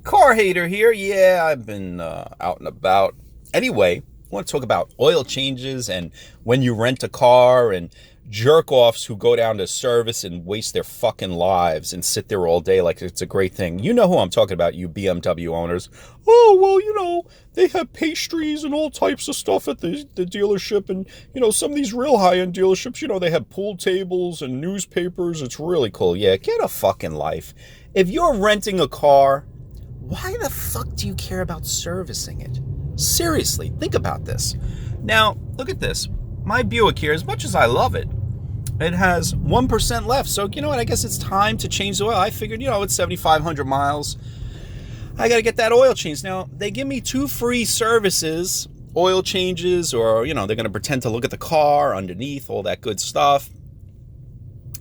Car hater here. Yeah, I've been out and about. Anyway, I want to talk about oil changes and when you rent a car and jerk offs who go down to service and waste their fucking lives and sit there all day like it's a great thing. You know who I'm talking about, you BMW owners. Oh, well, they have pastries and all types of stuff at the dealership. And, some of these real high-end dealerships, they have pool tables and newspapers. It's really cool. Yeah, get a fucking life. If you're renting a car, why the fuck do you care about servicing it? Seriously, think about this. Now, look at this. My Buick here, as much as I love it, it has 1% left. So, you know what? I guess it's time to change the oil. I figured, it's 7,500 miles. I got to get that oil changed. Now, they give me 2 free services, oil changes, or, they're going to pretend to look at the car underneath, all that good stuff.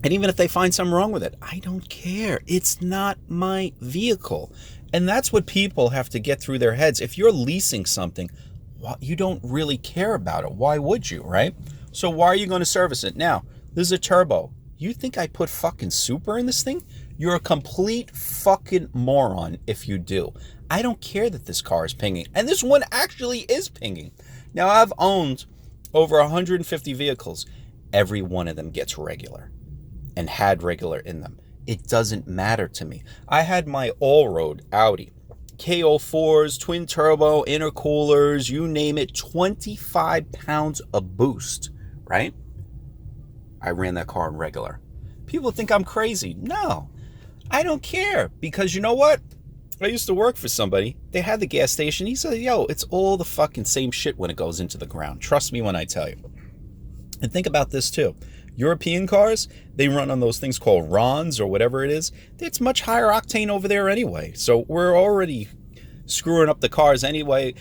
And even if they find something wrong with it, I don't care. It's not my vehicle. And that's what people have to get through their heads. If you're leasing something, you don't really care about it. Why would you, right? So why are you going to service it? Now, this is a turbo. You think I put fucking super in this thing? You're a complete fucking moron if you do. I don't care that this car is pinging. And this one actually is pinging. Now, I've owned over 150 vehicles. Every one of them gets regular and had regular in them. It doesn't matter to me. I had my all-road Audi, KO4s, twin turbo, intercoolers, you name it, 25 pounds of boost, right? I ran that car in regular. People think I'm crazy. No, I don't care, because you know what? I used to work for somebody. They had the gas station. He said, yo, it's all the fucking same shit when it goes into the ground. Trust me when I tell you. And think about this too. European cars, they run on those things called RONs or whatever it is. It's much higher octane over there anyway. So we're already screwing up the cars anyway.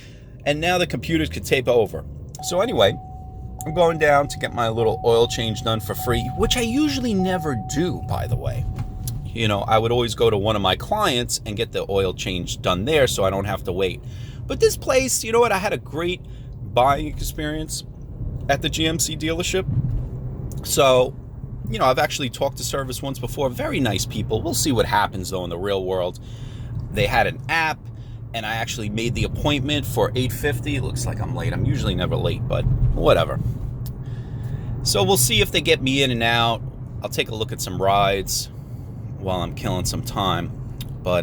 And now the computers could tape over. So anyway, I'm going down to get my little oil change done for free, which I usually never do, by the way. I would always go to one of my clients and get the oil change done there so I don't have to wait. But this place, you know what? I had a great buying experience at the GMC dealership. So, I've actually talked to service once before. Very nice people. We'll see what happens, though, in the real world. They had an app, and I actually made the appointment for 8:50. Looks like I'm late. I'm usually never late, but whatever. So we'll see if they get me in and out. I'll take a look at some rides while I'm killing some time. But,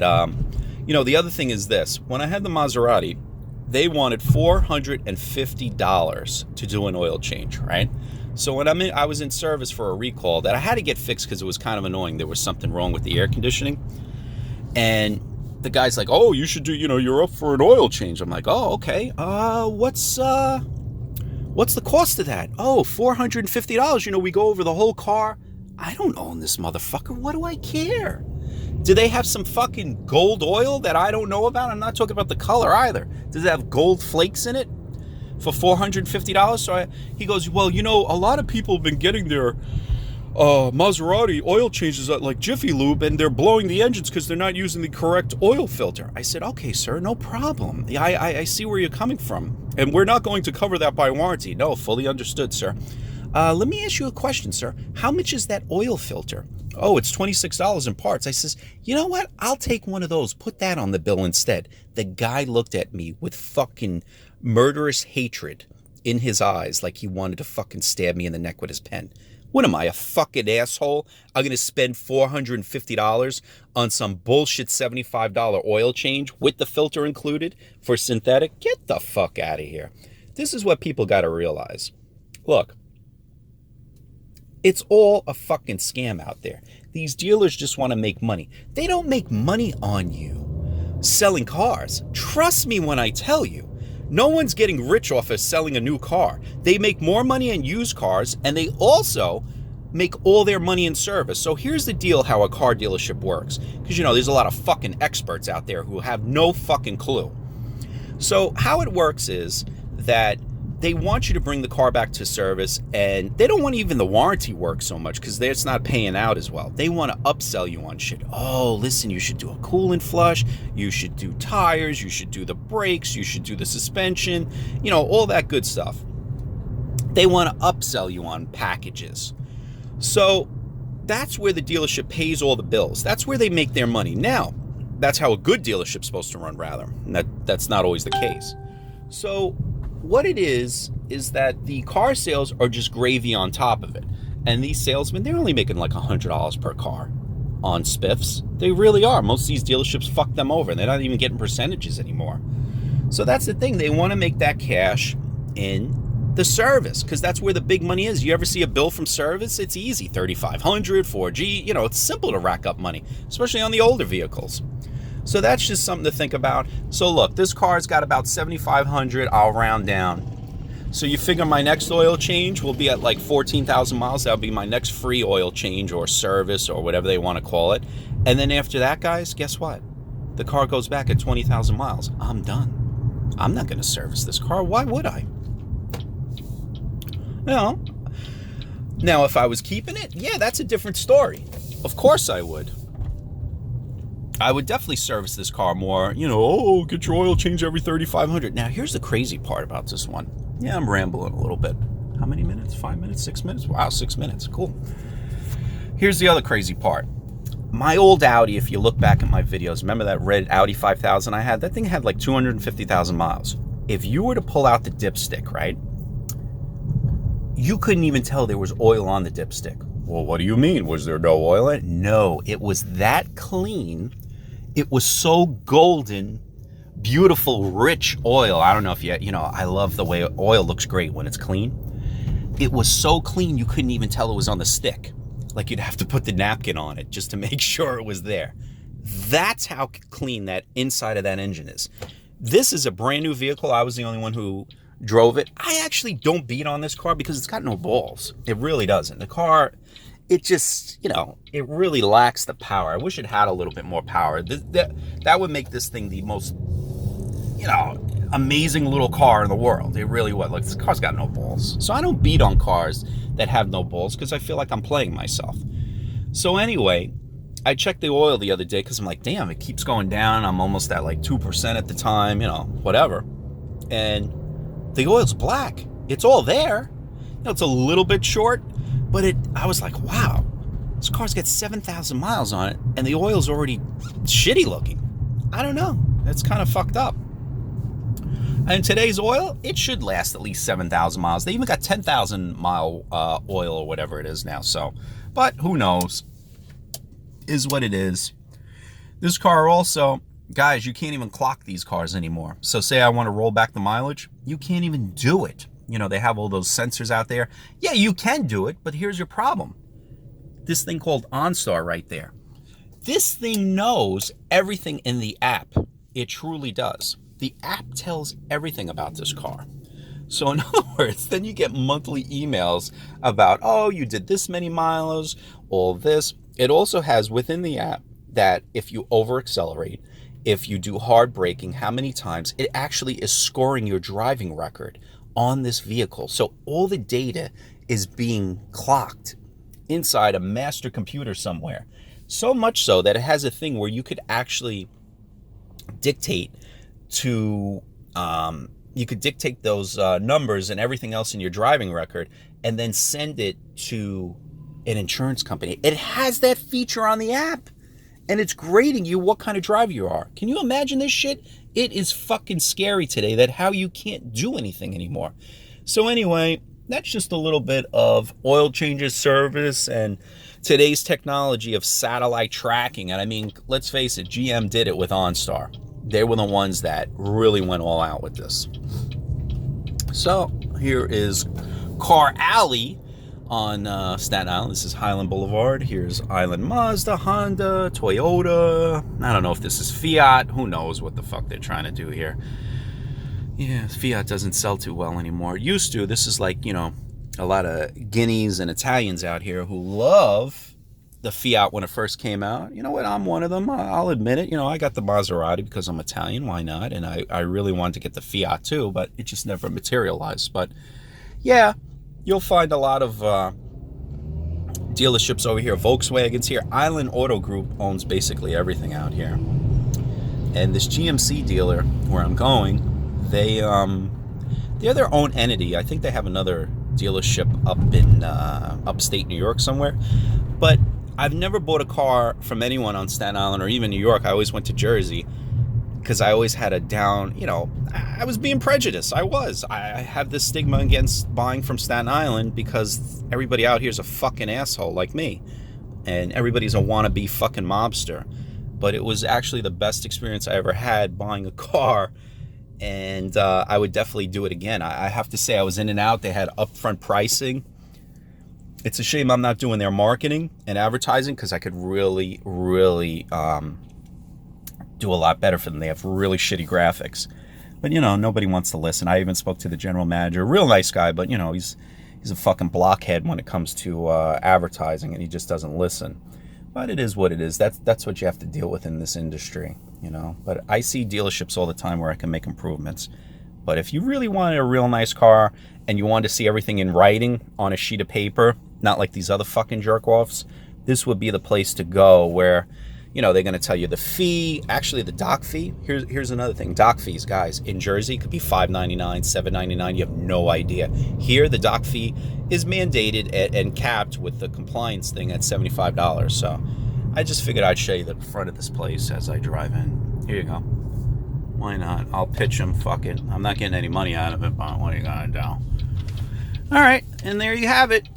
the other thing is this. When I had the Maserati, they wanted $450 to do an oil change, right? So when I was in service for a recall that I had to get fixed because it was kind of annoying. There was something wrong with the air conditioning. And the guy's like, oh, you should do, you're up for an oil change. I'm like, oh, okay. What's the cost of that? Oh, $450. We go over the whole car. I don't own this motherfucker. What do I care? Do they have some fucking gold oil that I don't know about? I'm not talking about the color either. Does it have gold flakes in it? For $450. So he goes, well, a lot of people have been getting their Maserati oil changes at like Jiffy Lube, and they're blowing the engines because they're not using the correct oil filter. I said, okay, sir, no problem. I see where you're coming from, and we're not going to cover that by warranty. No, fully understood, sir. Let me ask you a question, sir. How much is that oil filter? Oh, it's $26 in parts. I says, you know what? I'll take one of those. Put that on the bill instead. The guy looked at me with fucking murderous hatred in his eyes, like he wanted to fucking stab me in the neck with his pen. What am I, a fucking asshole? I'm going to spend $450 on some bullshit $75 oil change with the filter included for synthetic? Get the fuck out of here. This is what people got to realize. Look, it's all a fucking scam out there. These dealers just want to make money. They don't make money on you selling cars. Trust me when I tell you. No one's getting rich off of selling a new car. They make more money in used cars, and they also make all their money in service. So here's the deal how a car dealership works. Because, there's a lot of fucking experts out there who have no fucking clue. So how it works is that they want you to bring the car back to service, and they don't want even the warranty work so much because it's not paying out as well. They want to upsell you on shit. Oh, listen, you should do a coolant flush. You should do tires. You should do the brakes. You should do the suspension. All that good stuff. They want to upsell you on packages. So that's where the dealership pays all the bills. That's where they make their money. Now, that's how a good dealership's supposed to run, rather. And that's not always the case. So what it is that the car sales are just gravy on top of it. And these salesmen, they're only making like $100 per car on spiffs. They really are. Most of these dealerships fuck them over. They're not even getting percentages anymore. So that's the thing. They want to make that cash in the service, because that's where the big money is. You ever see a bill from service? It's easy. $3,500, 4G. You know, it's simple to rack up money, especially on the older vehicles. So that's just something to think about. So look, this car's got about $7,500. I'll round down. So you figure my next oil change will be at like 14,000 miles. That'll be my next free oil change or service or whatever they want to call it. And then after that, guys, guess what? The car goes back at 20,000 miles. I'm done. I'm not going to service this car. Why would I? No. Now, if I was keeping it, yeah, that's a different story. Of course I would. I would definitely service this car more. You know, oh, get your oil change every 3,500. Now, here's the crazy part about this one. Yeah, I'm rambling a little bit. How many minutes? 5 minutes? 6 minutes? Wow, 6 minutes. Cool. Here's the other crazy part. My old Audi, if you look back at my videos, remember that red Audi 5000 I had? That thing had like 250,000 miles. If you were to pull out the dipstick, right? You couldn't even tell there was oil on the dipstick. Well, what do you mean? Was there no oil in it? No, it was that clean. It was so golden, beautiful, rich oil. I don't know if you know, I love the way oil looks great when it's clean. It was so clean you couldn't even tell it was on the stick. Like you'd have to put the napkin on it just to make sure it was there. That's how clean that inside of that engine is. This is a brand new vehicle. I was the only one who drove it. I actually don't beat on this car because it's got no balls. It really doesn't. The car, it just, you know, it really lacks the power. I wish it had a little bit more power. That would make this thing the most, you know, amazing little car in the world. It really would. Like, this car's got no balls. So I don't beat on cars that have no balls because I feel like I'm playing myself. So anyway, I checked the oil the other day because I'm like, damn, it keeps going down. I'm almost at like 2% at the time, you know, whatever. And the oil's black. It's all there. You know, it's a little bit short, but I was like, wow, this car's got 7,000 miles on it, and the oil's already shitty looking. I don't know. It's kind of fucked up. And today's oil, it should last at least 7,000 miles. They even got 10,000 mile oil or whatever it is now. So, but who knows? Is what it is. This car also, guys, you can't even clock these cars anymore. So say I want to roll back the mileage, you can't even do it. You know, they have all those sensors out there. Yeah, you can do it, but here's your problem. This thing called OnStar right there. This thing knows everything in the app. It truly does. The app tells everything about this car. So in other words, then you get monthly emails about, oh, you did this many miles, all this. It also has within the app that if you over accelerate, if you do hard braking, how many times, it actually is scoring your driving record on this vehicle. So all the data is being clocked inside a master computer somewhere. So much so that it has a thing where you could actually dictate to, you could dictate those numbers and everything else in your driving record and then send it to an insurance company. It has that feature on the app. And it's grading you what kind of driver you are. Can you imagine this shit? It is fucking scary today that how you can't do anything anymore. So anyway, that's just a little bit of oil changes service and today's technology of satellite tracking. And I mean, let's face it, GM did it with OnStar. They were the ones that really went all out with this. So here is Car Alley on Staten Island. This is Highland Boulevard. Here's Island Mazda, Honda, Toyota. I don't know if this is Fiat. Who knows what the fuck they're trying to do here. Yeah, Fiat doesn't sell too well anymore. It used to. This is like, you know, a lot of Guineas and Italians out here who love the Fiat when it first came out. You know what? I'm one of them. I'll admit it. You know, I got the Maserati because I'm Italian. Why not? And I really wanted to get the Fiat too, but it just never materialized. But yeah, you'll find a lot of dealerships over here. Volkswagens here. Island Auto Group owns basically everything out here. And this GMC dealer where I'm going, they're their own entity. I think they have another dealership up in upstate New York somewhere. But I've never bought a car from anyone on Staten Island or even New York. I always went to Jersey because I always had a down, I was being prejudiced. I have this stigma against buying from Staten Island because everybody out here is a fucking asshole like me. And everybody's a wannabe fucking mobster. But it was actually the best experience I ever had buying a car. And I would definitely do it again. I have to say, I was in and out. They had upfront pricing. It's a shame I'm not doing their marketing and advertising because I could really, really do a lot better for them. They have really shitty graphics. But, nobody wants to listen. I even spoke to the general manager. Real nice guy, but, he's a fucking blockhead when it comes to advertising, and he just doesn't listen. But it is what it is. That's what you have to deal with in this industry, But I see dealerships all the time where I can make improvements. But if you really wanted a real nice car and you wanted to see everything in writing on a sheet of paper, not like these other fucking jerk-offs, this would be the place to go where, they're going to tell you the fee. Actually, the dock fee. Here's another thing. Dock fees, guys, in Jersey could be $5.99, $7.99. You have no idea. Here, the dock fee is mandated and capped with the compliance thing at $75. So I just figured I'd show you the front of this place as I drive in. Here you go. Why not? I'll pitch them. Fuck it. I'm not getting any money out of it, but what are you going to do? All right, and there you have it.